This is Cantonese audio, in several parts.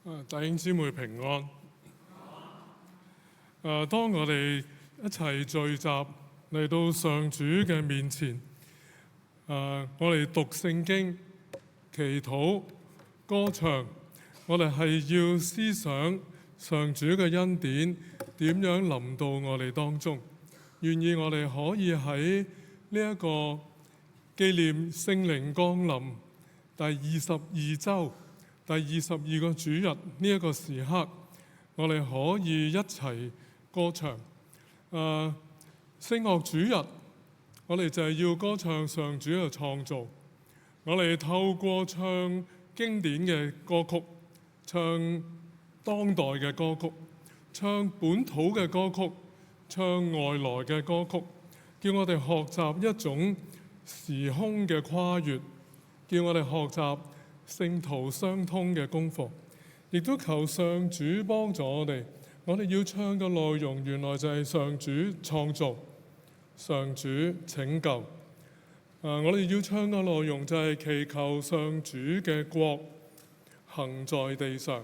弟兄姊妹平安。當我哋一齊聚集嚟到上主嘅面前，我哋讀聖經、祈禱、歌唱，我哋係要思想上主嘅恩典點樣臨到我哋當中，願意我哋可以喺呢一個紀念聖靈降臨第22週第22個主日呢一個時刻，我哋可以一齊歌唱。聖樂主日，我哋就係要歌唱上主嘅創造。我哋透過唱經典嘅歌曲，唱當代嘅歌曲，唱本土嘅歌曲，唱外來嘅歌曲，叫我哋學習一種時空嘅跨越，叫我哋學習聖徒相通嘅功課，亦都求上主幫助我哋。我哋要唱嘅內容原來就係上主創造、上主拯救。我哋要唱嘅內容就係祈求上主嘅國行在地上，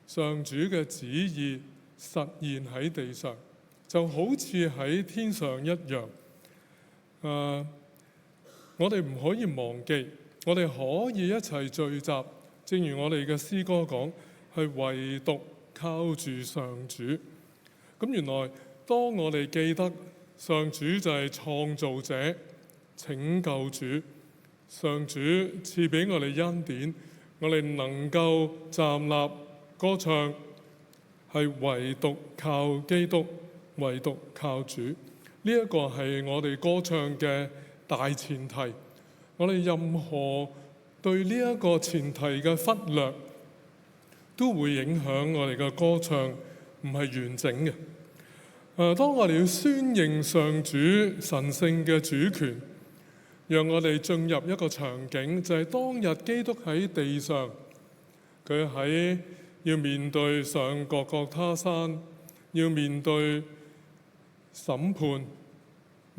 上主嘅旨意實現喺地上，就好似喺天上一樣。我哋唔可以忘記，我哋可以一齊聚集，正如我哋嘅詩歌講，係唯獨靠住上主。咁原來當我哋記得上主就係創造者、拯救主，上主賜俾我哋恩典，我哋能夠站立歌唱，係唯獨靠基督，唯獨靠主。呢一個係我哋歌唱嘅大前提。我哋任何對呢一個前提嘅忽略，都會影響我哋嘅歌唱唔係完整嘅。當我哋要宣認上主神聖嘅主權，讓我哋進入一個場景，就係當日基督喺地上，佢要面對上各各他山，要面對審判、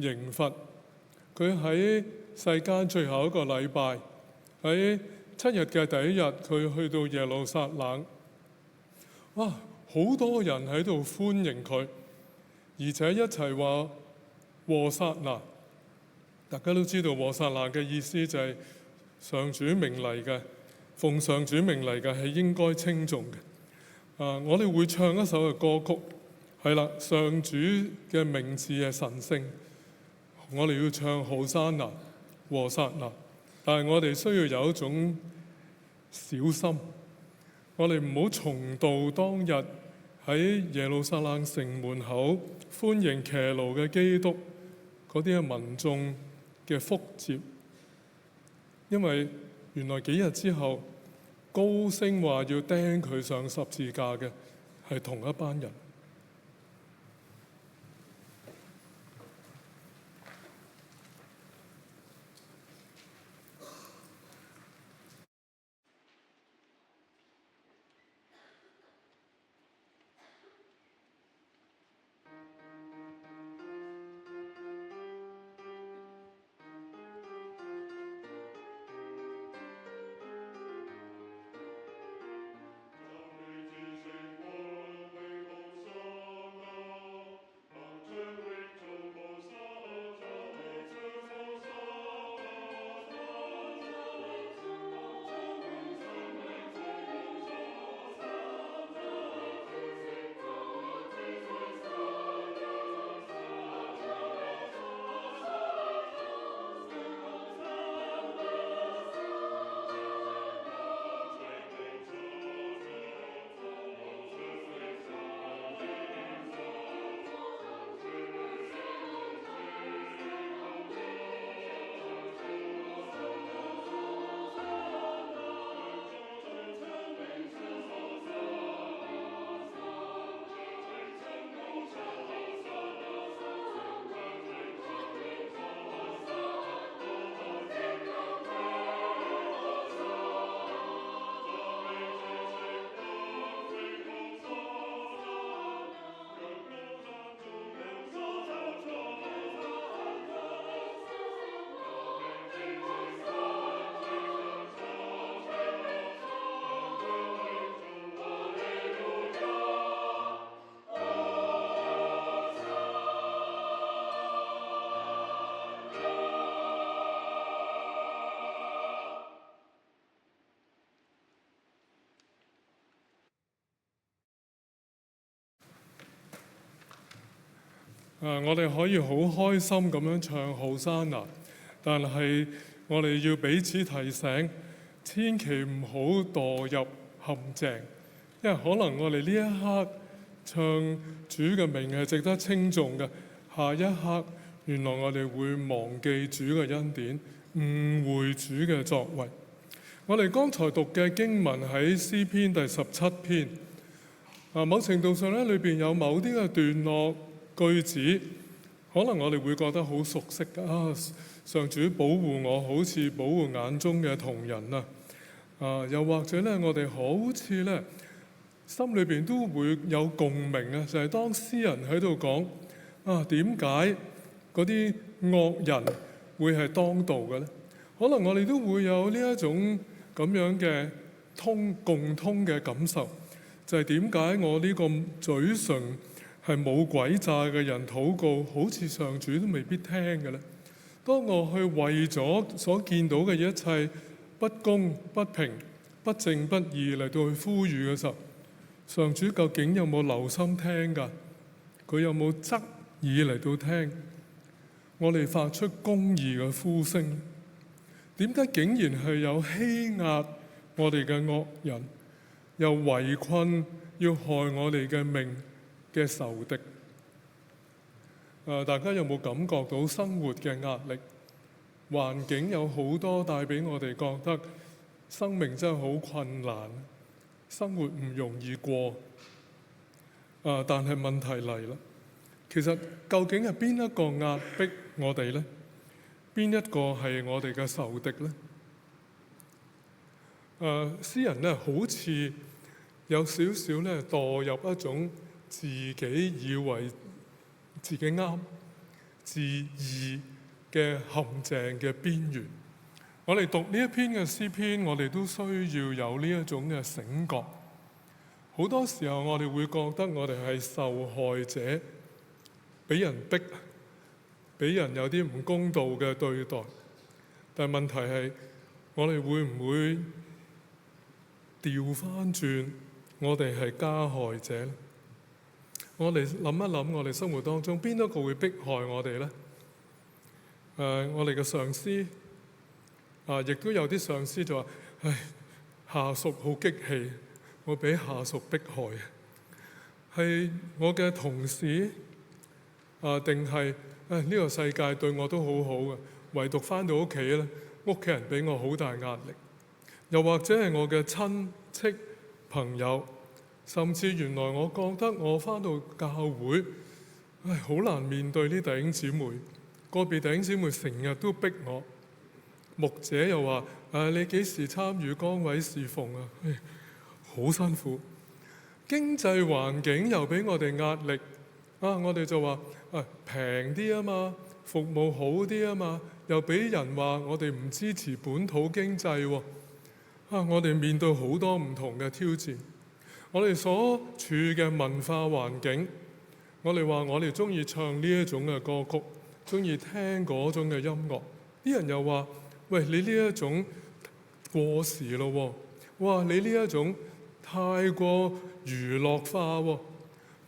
刑罰，佢喺世間最後一個禮拜，喺7日嘅第一日，佢去到耶路撒冷，哇！好多人喺度歡迎佢，而且一齊話和撒那。大家都知道和撒那嘅意思就係上主名嚟嘅，奉上主名嚟嘅係應該稱頌嘅。我哋會唱一首嘅歌曲，係啦，上主嘅名字係神聖，我哋要唱好山那。和撒那，但係我哋需要有一種小心，我哋唔好重蹈當日喺耶路撒冷城門口歡迎騎驢嘅基督嗰啲嘅民眾嘅覆轍，因為原來幾日之後高聲話要釘佢上十字架嘅係同一班人。我哋可以好開心咁樣唱好山拿，但係我哋要彼此提醒，千祈唔好墮入陷阱，因為可能我哋呢一刻唱主嘅名係值得稱頌嘅，下一刻原來我哋會忘記主嘅恩典，誤會主嘅作為。我哋剛才讀嘅經文喺詩篇第17篇，某程度上咧，裏邊有某啲嘅段落句子，可能我哋會覺得好熟悉啊！上主保護我，好似保護眼中嘅瞳人啊！又或者咧，我哋好似咧，心裏邊都會有共鳴啊！就係當詩人喺度講啊，點解嗰啲惡人會係當道嘅咧？可能我哋都會有呢一種咁樣嘅共通嘅感受，就係點解我呢個嘴唇係冇詭詐嘅人禱告，好似上主都未必聽嘅咧？當我去為咗所見到嘅一切不公、不平、不正、不義嚟到去呼籲嘅時候，上主究竟有冇留心聽㗎？佢有冇側耳嚟到聽我哋發出公義嘅呼聲？點解竟然係有欺壓我哋嘅惡人，又圍困要害我哋嘅命嘅仇敵？大家有冇感覺到生活嘅壓力？環境有好多帶俾我哋覺得生命真係好困難，生活唔容易過。但係問題嚟啦，其實究竟係邊一個壓迫我哋呢？邊一個係我哋嘅仇敵呢？詩人咧好似有少少咧墮入一種自己以為自己啱、自義嘅陷阱嘅邊緣。我哋讀呢一篇嘅詩篇，我哋都需要有呢一種嘅醒覺。好多時候我哋會覺得我哋係受害者，俾人逼，俾人有啲唔公道嘅對待。但係問題係，我哋會唔會調翻轉，我哋係加害者咧？我哋諗一諗，我哋生活當中邊一個會迫害我哋咧？我哋嘅上司亦都有啲上司就話：唉，下屬好激氣，我俾下屬迫害。係我嘅同事定係呢個世界對我都好好嘅，唯獨返到屋企咧，屋企人俾我好大壓力。又或者係我嘅親戚朋友，甚至原來我覺得我返到教會，好難面對呢弟兄姊妹。個別弟兄姊妹成日都逼我，牧者又話：你幾時參與崗位侍奉啊？好辛苦。經濟環境又俾我哋壓力，我哋就話平啲啊嘛，服務好啲啊嘛，又俾人話我哋唔支持本土經濟喎。我哋面對好多唔同嘅挑戰，我哋所處嘅文化環境，我哋話我哋中意唱呢一種嘅歌曲，中意聽嗰種嘅音樂，啲人又話：喂，你呢一種過時咯喎，哇，你呢一種太過娛樂化喎，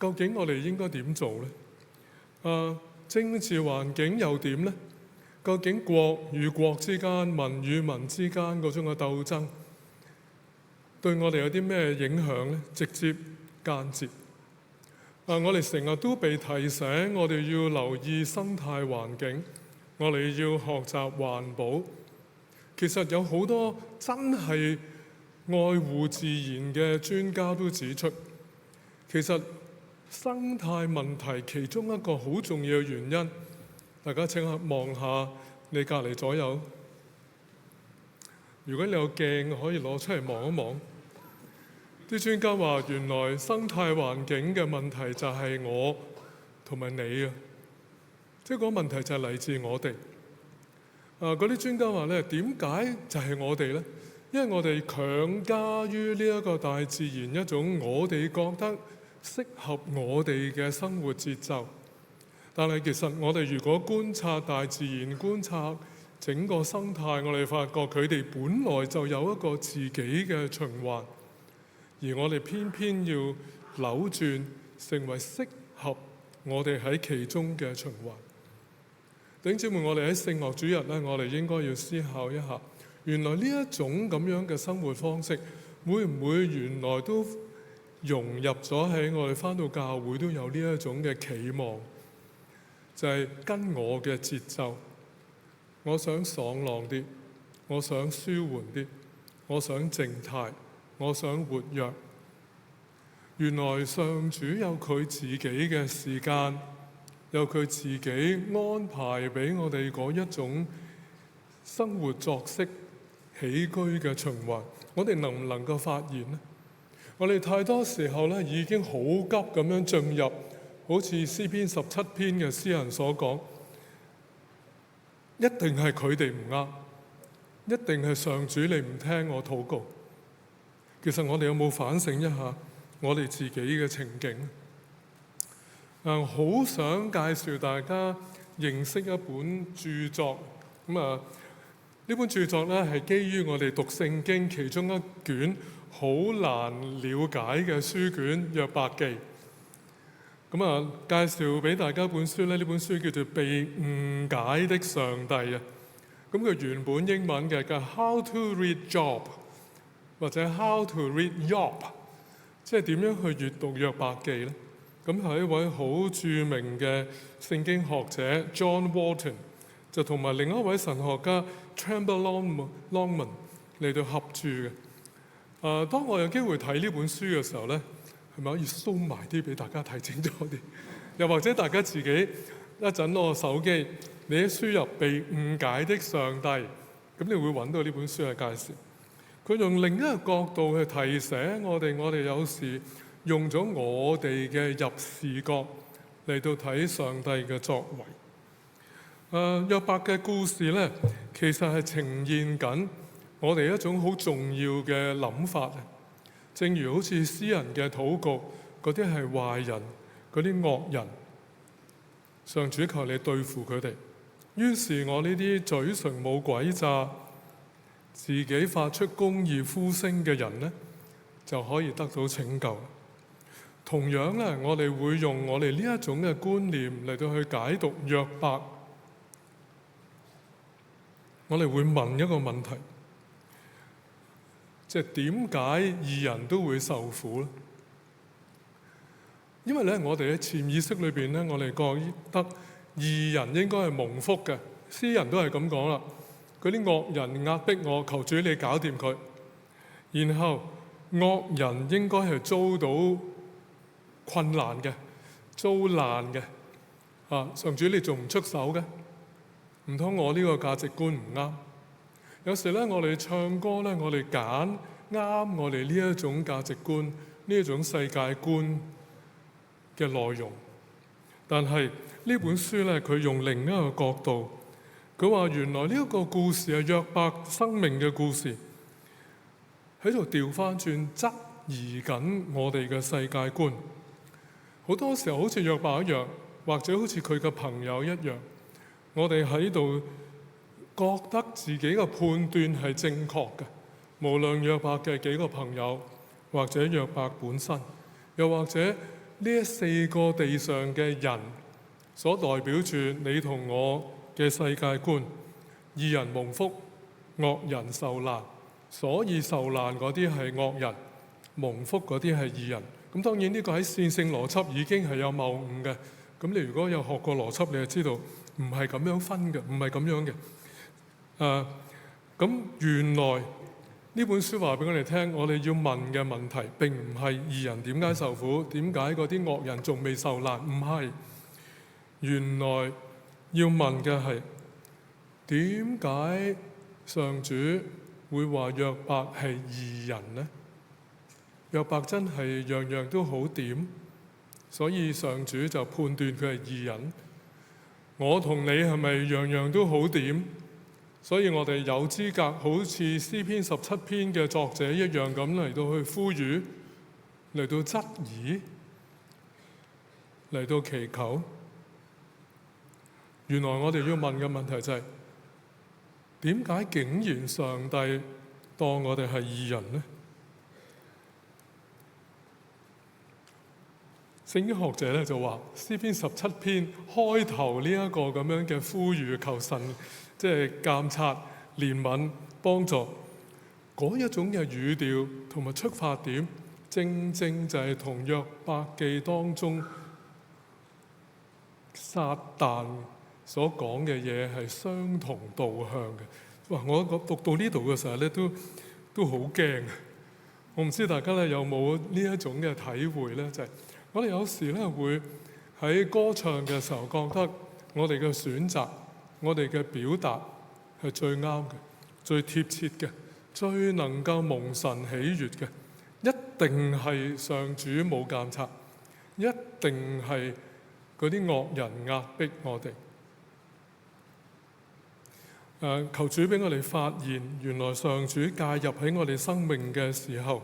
究竟我哋應該點做呢？政治環境又點呢？究竟國與國之間、民與民之間嗰種嘅鬥爭，對我哋有啲咩影響呢？直接、間接。我哋成日都被提醒，我哋要留意生態環境，我哋要學習環保。其實有好多真係愛護自然嘅專家都指出，其實生態問題其中一個好重要嘅原因，大家請望下你隔離左右。如果你有鏡，可以攞出嚟望一望。啲專家話，原來生態環境嘅問題就係我同埋你啊，即係嗰個問題就係嚟自我哋。嗰啲專家話咧，點解就係我哋咧？因為我哋強加於呢一個大自然一種我哋覺得適合我哋嘅生活節奏。但係其實我哋如果觀察大自然、觀察整個生態，我哋發覺佢哋本來就有一個自己嘅循環。而我哋偏偏要扭轉，成為適合我哋喺其中嘅循環。弟兄姊妹，我哋喺聖樂主日咧，我哋應該要思考一下，原來呢一種咁樣嘅生活方式，會唔會原來都融入咗喺我哋返到教會都有呢一種嘅期望，就係跟我嘅節奏，我想爽朗啲，我想舒緩啲，我想靜態，我想活躍。原來上主有佢自己嘅時間，有佢自己安排俾我哋嗰一種生活作息、起居嘅循環。我哋能唔能夠發現呢？我哋太多時候咧，已經好急咁樣進入，好似詩篇17篇嘅詩人所講，一定係佢哋唔啱，一定係上主你唔聽我禱告。其實我哋有冇反省一下我哋自己嘅情景？好想介紹大家認識一本著作。呢本著作咧係基於我哋讀聖經其中一卷好難了解嘅書卷《約伯記》。介紹俾大家本書咧，呢本書叫做《被誤解的上帝》啊。佢原本英文嘅叫 How to Read Job 或者 How to Read Job， 即係點樣去閱讀約伯記咧？係一位好著名嘅聖經學者 John Walton， 就同埋另一位神學家 Tremper Longman 嚟到合著嘅。當我有機會睇呢本書嘅時候咧，係咪可以zoom埋啲俾大家睇清楚啲？又或者大家自己一陣攞個手機，你喺輸入被誤解的上帝，咁你會揾到呢本書嘅介紹。佢用另一個角度去提醒我哋有時用咗我哋嘅入視角嚟到睇上帝嘅作為。約伯嘅故事咧，其實係呈現緊我哋一種好重要嘅諗法。正如好似詩人嘅禱告，嗰啲係壞人，嗰啲惡人，上主求你對付佢哋。於是我呢啲嘴唇冇詭詐，自己發出公義呼聲嘅人呢，就可以得到拯救。同樣咧，我哋會用我哋呢一種嘅觀念嚟到去解讀約伯。我哋會問一個問題，即係點解義人都會受苦咧？因為咧，我哋喺潛意識裏邊咧，我哋覺得義人應該係蒙福嘅。詩人都係咁講啦，嗰啲惡人壓迫我，求主你搞掂佢。然後惡人應該係遭到困難嘅、遭難嘅。上主你仲唔出手嘅？唔通我呢個價值觀唔啱？有時咧，我哋唱歌咧，我哋揀啱我哋呢一種價值觀、呢一種世界觀嘅內容。但係呢本書咧，佢用另一個角度，佢話原來呢一個故事係約伯生命嘅故事，喺度調翻轉質疑緊我哋嘅世界觀。好多時候好似約伯一樣，或者好似佢嘅朋友一樣，我哋喺度覺得自己嘅判斷係正確嘅，無論約伯嘅幾個朋友，或者約伯本身，又或者呢4個地上嘅人所代表住你同我嘅世界觀。義人蒙福，惡人受難，所以受難嗰啲係惡人，蒙福嗰啲係義人。咁當然呢個喺線性邏輯已經係有謬誤嘅。咁你如果有學過邏輯，你就知道唔係咁樣分嘅，唔係咁樣嘅。咁原來呢本書話俾我哋聽，我哋要問嘅問題並唔係義人點解受苦，點解嗰啲惡人仲未受難，唔係。原來要問嘅係點解上主會話約伯係義人呢？約伯真係樣樣都好掂，所以上主就判斷佢係義人。我同你係咪樣樣都好掂？所以我哋有資格好似詩篇17篇嘅作者一樣咁嚟到去呼籲，嚟到質疑，嚟到祈求。原來我哋要問嘅問題就係點解竟然上帝當我哋係義人呢？聖經學者咧就話，詩篇17篇開頭呢一個咁樣嘅呼籲求神即係監察、憐憫、幫助嗰一種嘅語調同埋出發點，正正就係同約伯記當中撒旦所講嘅嘢係相同導向嘅。哇！我讀到呢度嘅時候咧，都好驚。我唔知大家咧有冇呢一種嘅體會咧？就係我哋有時咧會喺歌唱嘅時候覺得我哋嘅選擇、我哋嘅表達係最啱嘅、最貼切嘅、最能夠蒙神喜悅嘅，一定係上主冇監察，一定係嗰啲惡人壓迫我哋。求主俾我哋發現，原來上主介入喺我哋生命嘅時候，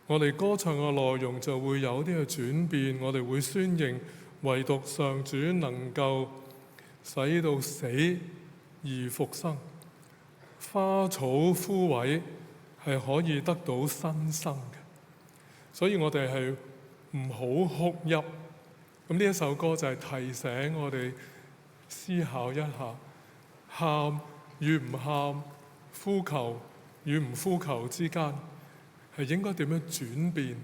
我哋歌唱嘅內容就會有啲嘅轉變。我哋會宣認，唯獨上主能夠使到死而復生，花草枯萎係可以得到新生嘅。所以我哋係唔好哭泣。咁呢一首歌就係提醒我哋思考一下。喊與唔喊，呼求與唔呼求之間，係應該點樣轉變？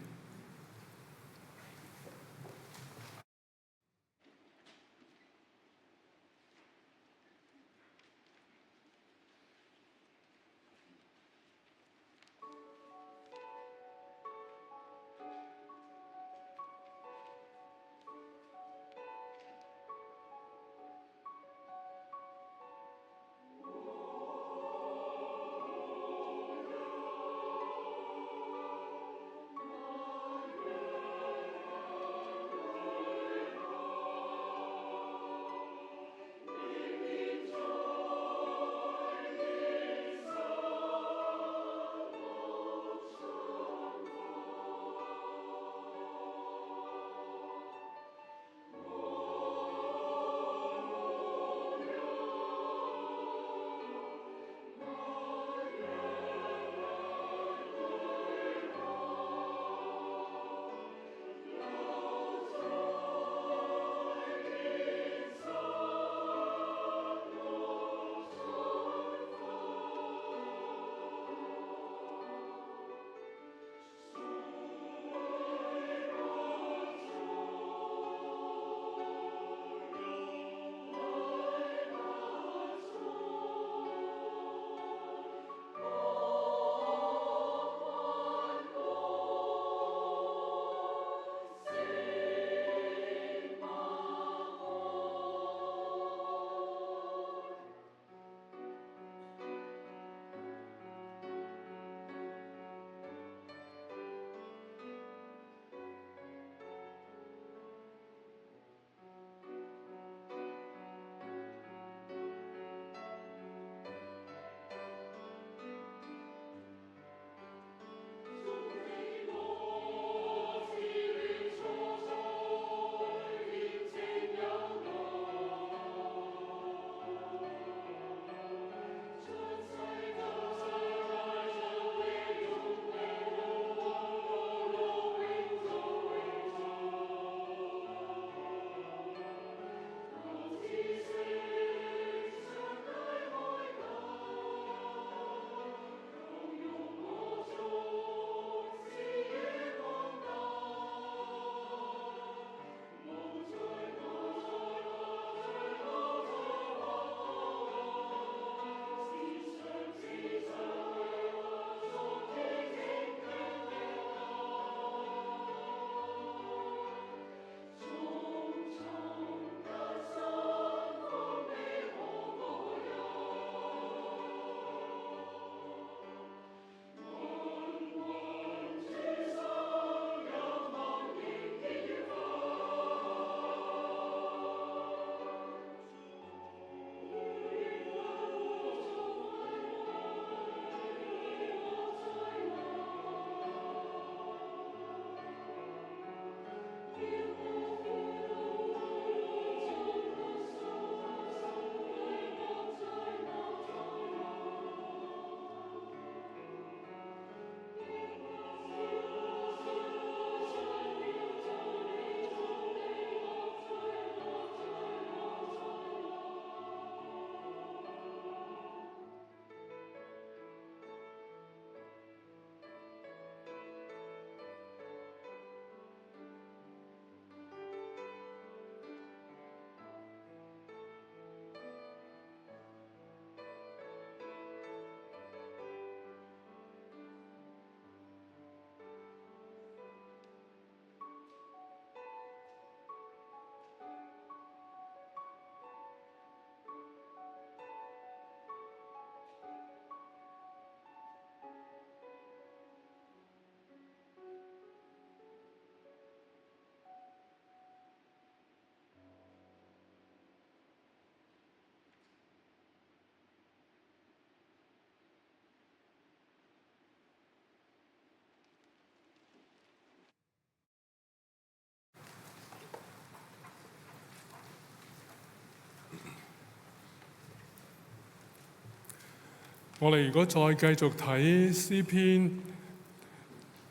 我哋如果再繼續睇詩篇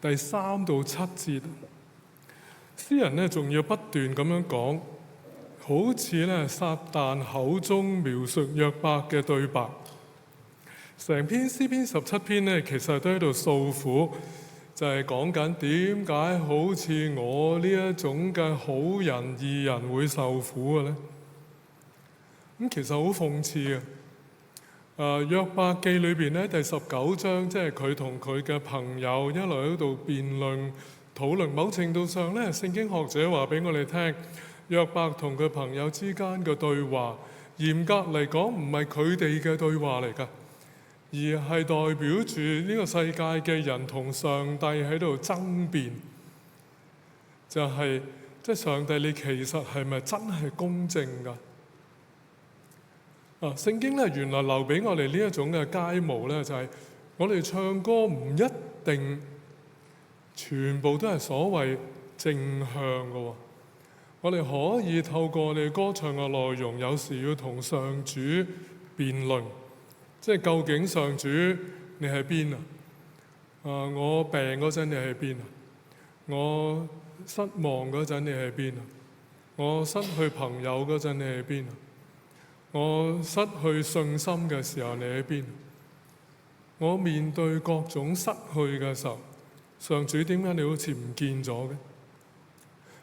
第3到7節，詩人咧仲要不斷咁樣講，好似咧撒旦口中描述約伯嘅對白。成篇詩篇17篇咧，其實都喺度訴苦，就係講緊點解好似我呢一種嘅好人義人會受苦嘅咧？咁其實好諷刺嘅。約伯記裏邊咧第19章，即係佢同佢嘅朋友一路喺度辯論討論。某程度上咧，聖經學者話俾我哋聽，約伯同佢朋友之間嘅對話，嚴格嚟講唔係佢哋嘅對話嚟㗎，而係代表住呢個世界嘅人同上帝喺度爭辯，就係即係上帝，你其實係咪真係公正㗎？聖經咧原來留俾我哋呢一種嘅楷模咧，就係我哋唱歌唔一定全部都係所謂正向嘅喎。我哋可以透過我哋歌唱嘅內容，有時要同上主辯論，即係究竟上主你喺邊啊？我病嗰陣你喺邊啊？我失望嗰陣你喺邊啊？我失去朋友嗰陣你喺邊啊？我失去信心嘅時候你喺邊？我面對各種失去嘅時候，上主點解你好似唔見咗嘅？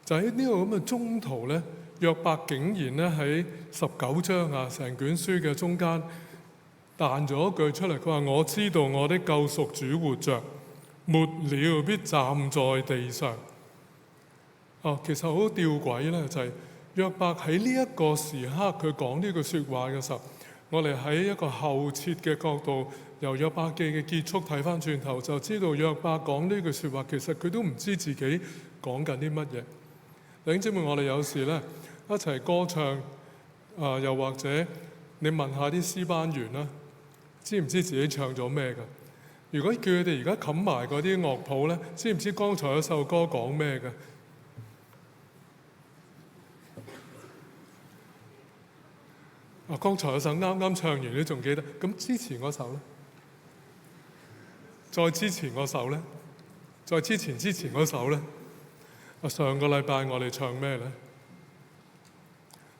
就喺呢個咁嘅中途咧，約伯竟然咧喺19章成卷書嘅中間彈咗一句出嚟，佢話：我知道我的救贖主活着，末了必站在地上。其實好吊詭咧，就係約伯喺呢一個時刻佢講呢句説話嘅時候，我哋喺一個後設嘅角度，由約伯記嘅結束睇翻轉頭，就知道約伯講呢句説話，其實佢都唔知自己講緊啲乜嘢。弟兄姊妹，我哋有時咧一齊歌唱，又或者你問下啲詩班員啦，知唔知自己唱咗咩㗎？如果叫佢哋而家冚埋嗰啲樂譜咧，知唔知剛才嗰首歌講咩㗎？剛才嗰首啱啱唱完，你仲記得？咁之前嗰首咧？再之前嗰首咧？再之前嗰首咧？上個禮拜我哋唱咩咧？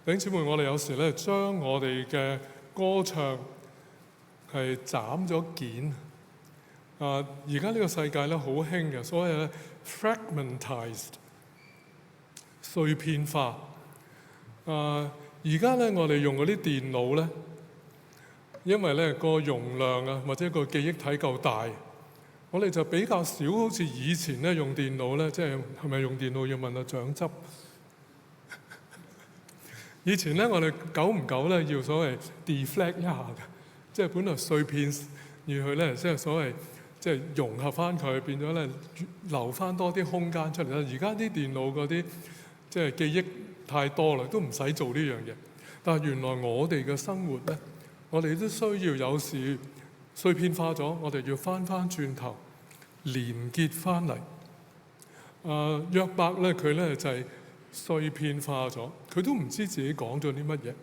弟兄姊妹，我哋有時咧將我哋嘅歌唱係斬咗件。而家呢個世界咧好興嘅，所謂咧 fragmentized 碎片化。而家咧我哋用嗰啲電腦咧，因為咧個容量或者個記憶體夠大，我哋就比較少好似以前咧用電腦咧，即係咪用電腦要問下長執？以前咧我哋久唔久咧要所謂 deflect 一下嘅，即係本來碎片而佢咧即係所謂即係融合翻佢，變咗咧留翻多啲空間出嚟啦。而家啲電腦嗰啲即係記憶太多啦，都唔使做呢樣嘢。但係原來我哋嘅生活咧，我哋都需要有時碎片化咗，我哋要翻轉頭連結翻嚟。約伯咧佢咧就係碎片化咗，佢都唔知自己講咗啲乜嘢。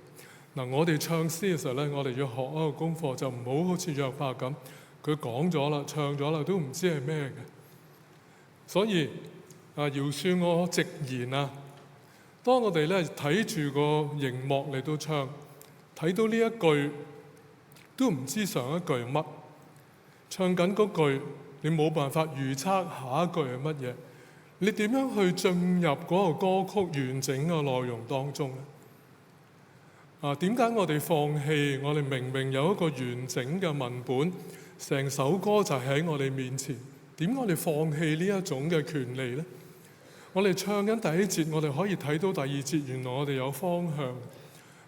我哋唱詩嘅時候咧，我哋要學一個功課，就唔好好似約伯咁，佢講咗啦、唱咗啦，都唔知係咩嘅。所以饒恕我直言啊！當我哋咧睇住個熒幕嚟到唱，睇到呢一句都唔知上一句係乜，唱緊嗰句你冇辦法預測下一句係乜嘢，你點樣去進入嗰個歌曲完整嘅內容當中咧？點解我哋放棄？我哋明明有一個完整嘅文本，成首歌就喺我哋面前，點解我哋放棄呢一種嘅權利咧？我哋唱緊第一節，我哋可以睇到第二節，原來我哋有方向。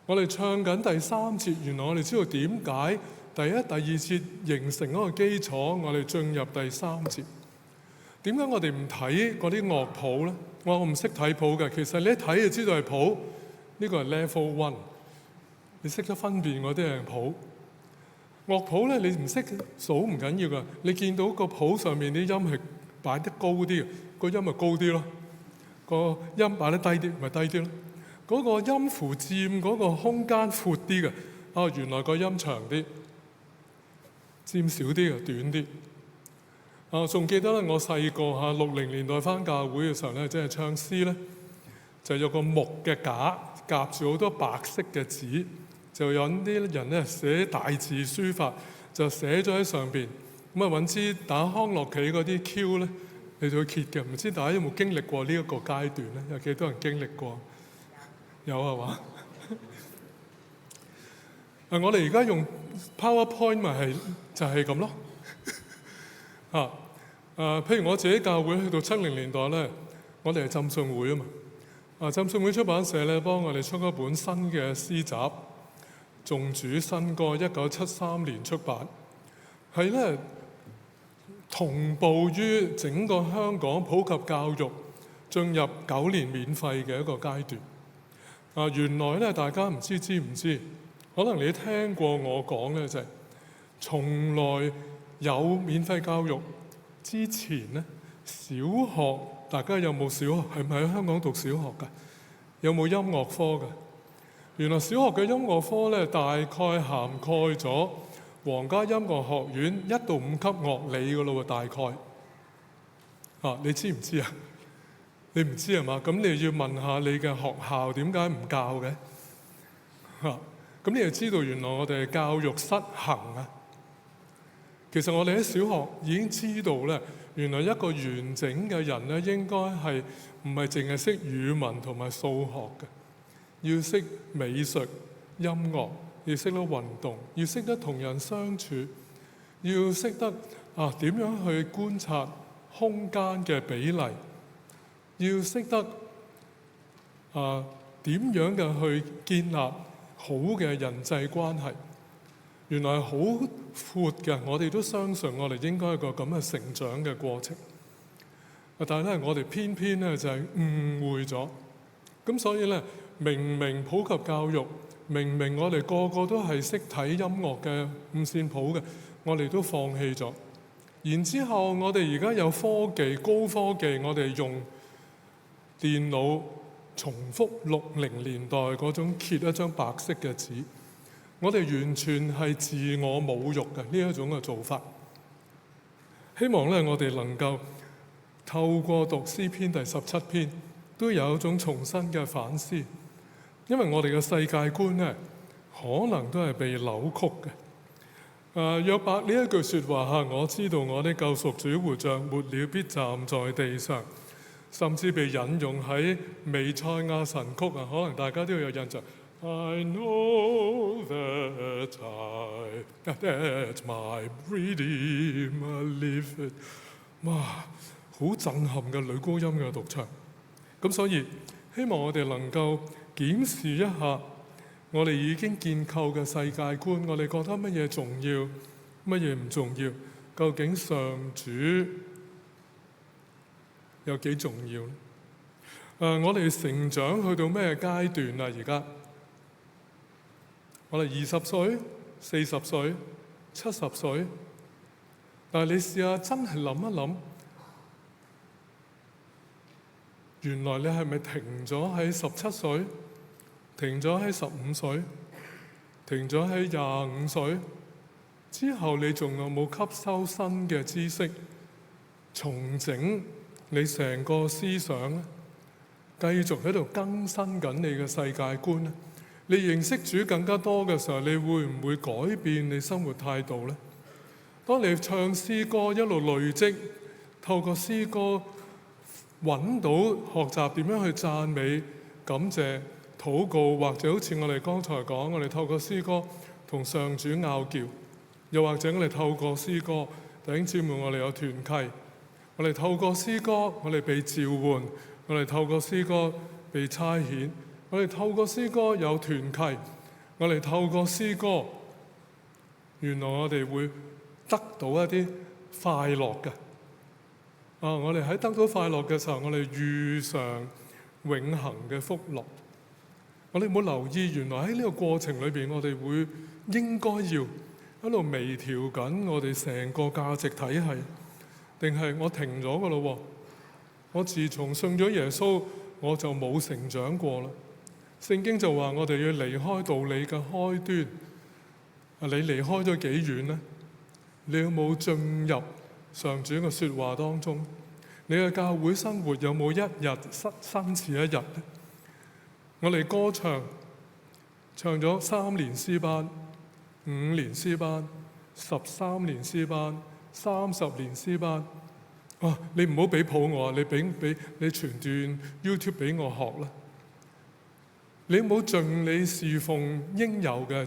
我哋唱緊第三節，原來我哋知道點解第一、第二節形成一個基礎，我哋進入第三節。點解我哋唔睇嗰啲樂譜咧？我唔識睇譜嘅，其實你一睇就知道係譜。呢個係 level one， 你識得分辨嗰啲係譜。樂譜咧，你唔識數唔緊要噶，你見到個譜上面啲音係擺得高啲，個音咪高啲咯。個音擺得低啲，咪低啲咯。嗰個音符佔嗰個空間闊啲嘅，原來個音長啲。尖少啲嘅，短啲。仲記得咧，我細個60年代返教會嘅時候咧，即係唱詩咧，就有個木嘅架夾住好多白色嘅紙，就有啲人咧寫大字書法，就寫咗喺上邊。咁揾支打康樂棋嗰啲 Q 咧，你就去揭嘅。唔知大家有冇經歷過呢一個階段咧？有幾多人經歷過？有係嘛？我哋而家用 PowerPoint 咪就係咁咯。譬如我自己教會去到70年代咧，我哋係浸信會啊嘛。浸信會出版社咧幫我哋出一本新嘅詩集《頌主新歌》，1973年出版，係咧同步於整個香港普及教育進入9年免費嘅一個階段。原來咧大家唔知唔知？可能你聽過我講咧，就係從來有免費教育之前咧，小學大家有冇小學？係咪喺香港讀小學㗎？有冇音樂科㗎？原來小學嘅音樂科咧，大概涵蓋咗皇家音樂學院1到5級樂理㗎咯喎，大概。你知唔知啊？你唔知係嘛？咁你要問下你嘅學校點解唔教嘅？咁你就知道原來我哋教育失衡啊！其實我哋喺小學已經知道咧，原來一個完整嘅人咧，應該係唔係淨係識語文同埋數學嘅，要識美術、音樂，要識得運動，要識得同人相處，要識得點樣去觀察空間嘅比例，要識得點樣嘅去建立好嘅人際關係。原來係好闊嘅，我哋都相信我哋應該有個咁嘅成長嘅過程。但係咧，我哋偏偏咧就係誤會咗。咁所以咧，明明普及教育，明明我哋個個都係識睇音樂嘅五線譜嘅，我哋都放棄咗。然之後，我哋而家有科技、高科技，我哋用電腦重複60年代嗰種揭一張白色嘅紙。我哋完全係自我侮辱嘅呢一種嘅做法。希望咧，我哋能夠透過讀詩篇第17篇，都有一種重新嘅反思。因為我哋嘅世界觀咧，可能都係被扭曲嘅。約伯呢一句説話我知道我的救贖主活着，末了必站在地上，甚至被引用喺彌賽亞神曲可能大家都有印象。I know that my Redeemer liveth。哇，好震撼嘅女高音嘅獨唱。咁所以希望我哋能夠檢視一下我哋已經建構嘅世界觀，我哋覺得乜嘢重要，乜嘢唔重要？究竟上主有幾重要呢？我哋成長去到咩階段啦？而家我哋20歲、40歲、70歲，但係你試下真係諗一諗，原來你係咪停咗喺17歲，停咗喺15歲，停咗喺25歲之後，你仲有冇吸收新嘅知識，重整你成個思想咧？繼續喺度更新緊你嘅世界觀咧？你認識主更加多嘅時候，你會唔會改變你生活態度呢？當你唱詩歌一路累積，透過詩歌揾到學習點樣去讚美、感謝、禱告，或者好似我哋剛才講，我哋透過詩歌同上主拗撬，又或者我哋透過詩歌，弟兄姊妹我哋有團契，我哋透過詩歌我哋被召喚，我哋透過詩歌被差遣。我哋透過詩歌有團契，我哋透過詩歌，原來我哋會得到一啲快樂嘅。我哋喺得到快樂嘅時候，我哋遇上永恆嘅福樂。我哋冇留意，原來喺呢個過程裏邊，我哋會應該要喺度微調緊我哋成個價值體系，定係我停咗㗎咯？我自從信咗耶穌，我就冇成長過啦。聖經就話我哋要離開道理嘅開端。你離開咗幾遠呢？你有冇進入上主嘅説話當中？你嘅教會生活有冇一日新似一日呢？我哋歌唱咗3年詩班、5年詩班、13年詩班、30年詩班。你唔好俾譜我啊！你傳段 YouTube 俾我學啦。你有冇盡你侍奉應有嘅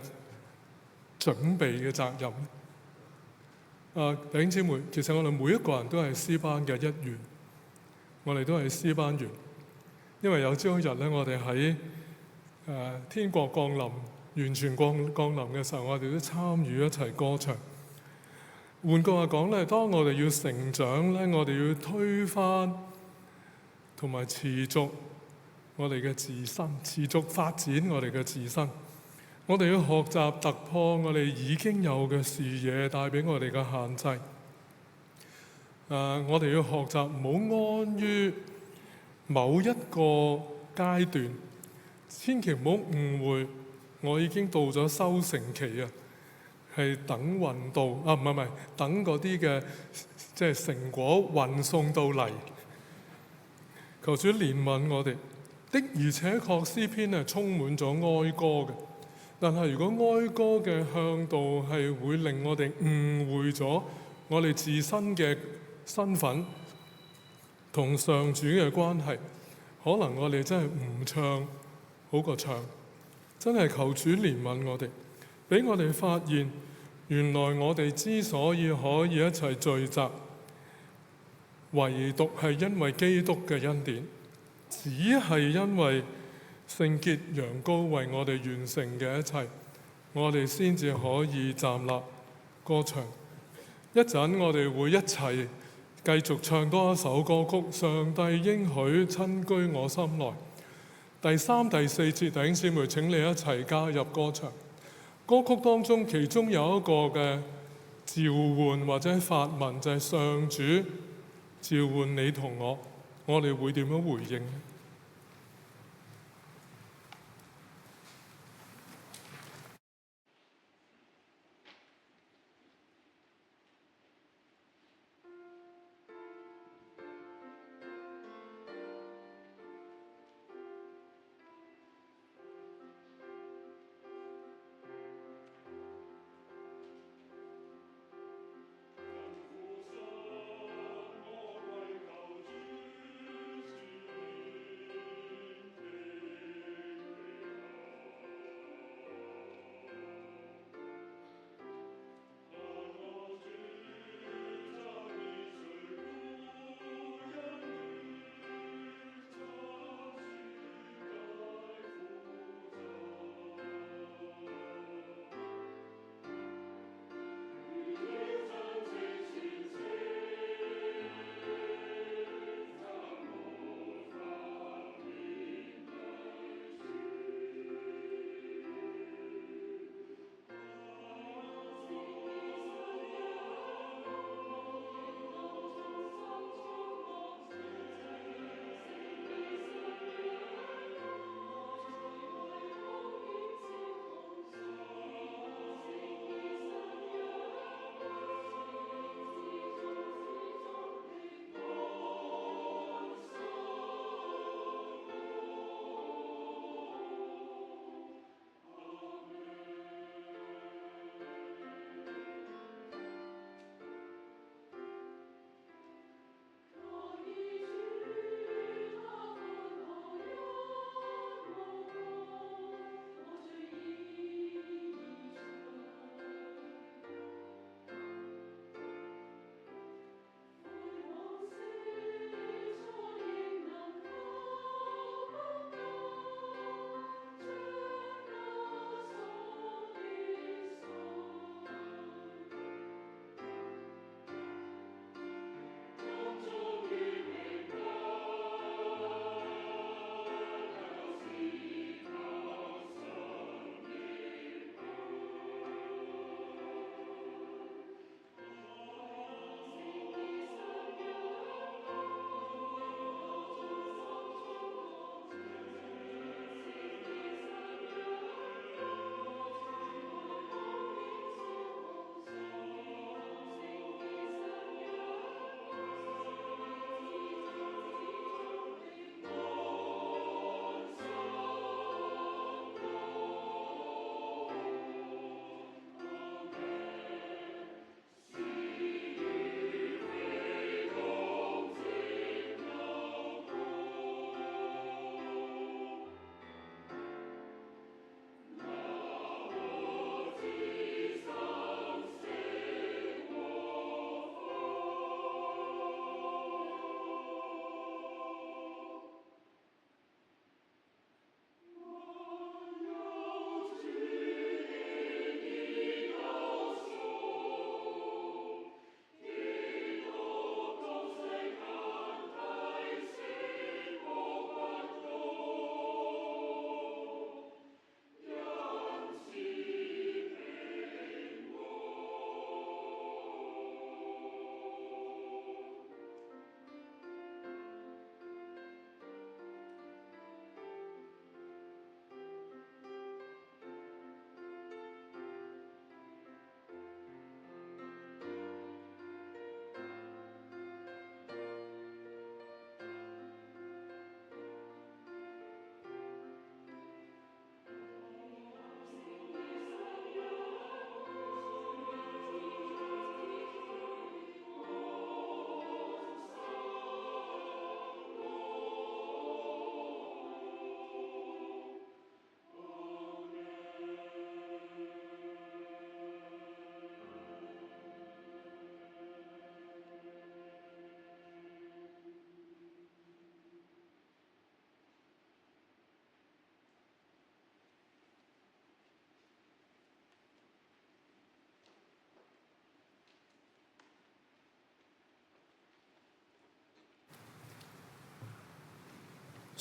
準備嘅責任？弟兄姊妹，其實我哋每一個人都係詩班嘅一員，我哋都係詩班員。因為有朝一日咧，我哋喺天國降臨、完全降臨嘅時候，我哋都參與一齊歌唱。換句話講咧，當我哋要成長咧，我哋要推翻同埋持續我哋嘅自身，持續發展我哋嘅自身。我哋要學習突破我哋已經有嘅視野帶俾我哋嘅限制。我哋要學習唔好安於某一個階段，千祈唔好誤會，我已經到咗收成期啊，係等運到唔係等嗰啲嘅即係成果運送到嚟。求主憐憫我哋。的而且確詩篇係充滿咗哀歌嘅，但係如果哀歌嘅向度係會令我哋誤會咗我哋自身嘅身份同上主嘅關係，可能我哋真係唔唱好過唱。真係求主憐憫我哋，俾我哋發現原來我哋之所以可以一齊聚集，唯獨係因為基督嘅恩典。只係因為聖潔羊羔為我哋完成嘅一切，我哋先至可以站立歌唱。一陣我哋會一齊繼續唱多一首歌曲，上帝應許親居我心內。第3、第4節，弟兄姊妹請你一齊加入歌唱。歌曲當中其中有一個嘅召喚或者發問，就係上主召喚你同我哋會點樣回應？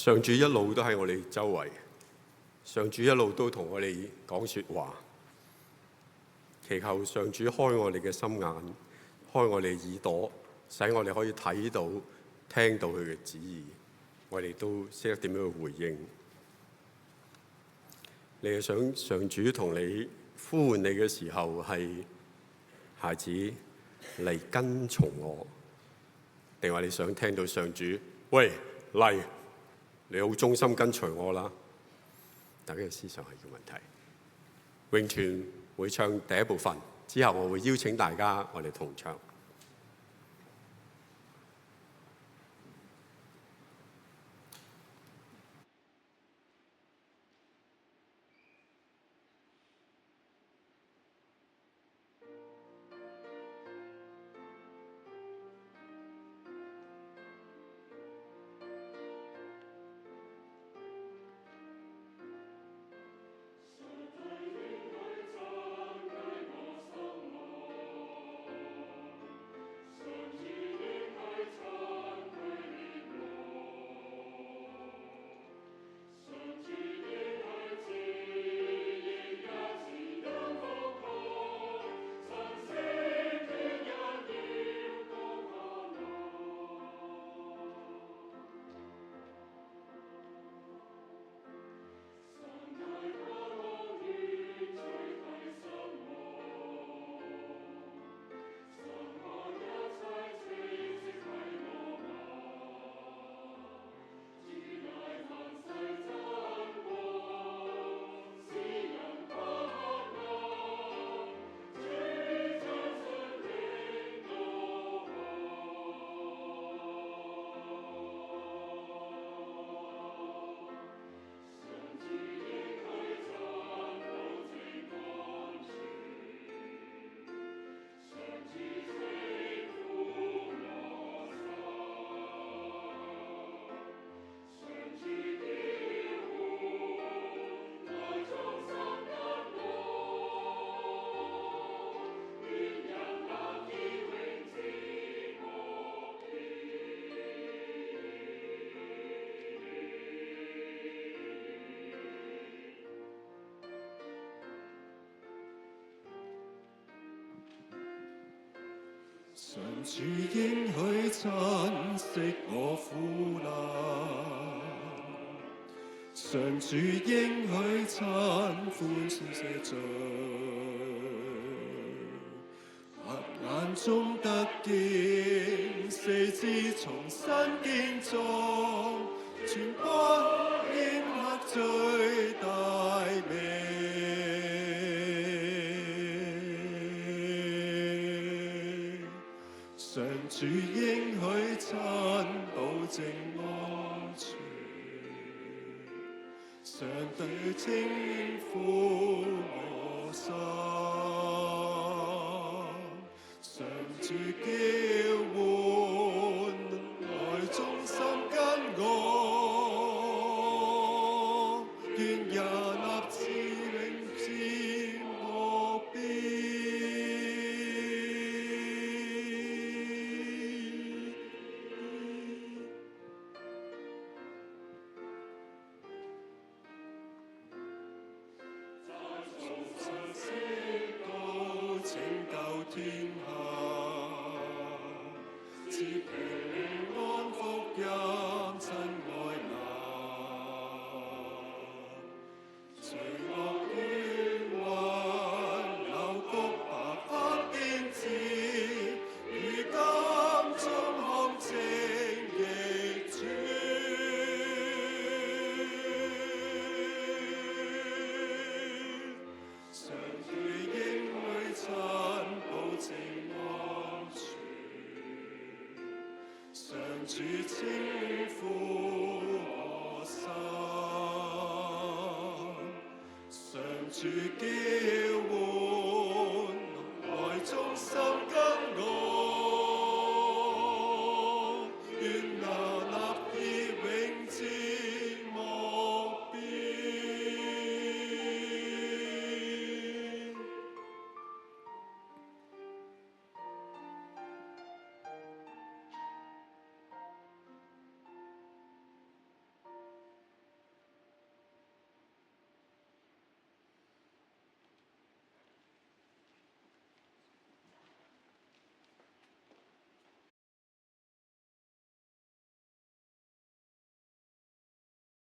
上主一路都喺我哋周圍，上主一路都同我哋講說話，祈求上主開我哋嘅心眼，開我哋耳朵，使我哋可以睇到、聽到佢嘅旨意，我哋都識得點樣去回應。你係想上主同你呼喚你嘅時候係孩子嚟跟從我，定話你想聽到上主喂嚟，你好忠心跟隨我啦？大家嘅思想係個問題。永全會唱第一部分，之後我會邀請大家我哋同唱。上主應許珍惜我苦難，上主應許親寬恕些罪，黑暗中得見四肢重新建造，全不欠黑最大名。上主應許親保證安全，上帝稱呼我心，上主叫喚愛忠心跟我，願人立志永志目標。天下，賜平安福音真愛流，罪惡冤魂流谷白黑天子，如今中康正逆轉。上主應許親保證安全，上主稱呼我心，上主叫喚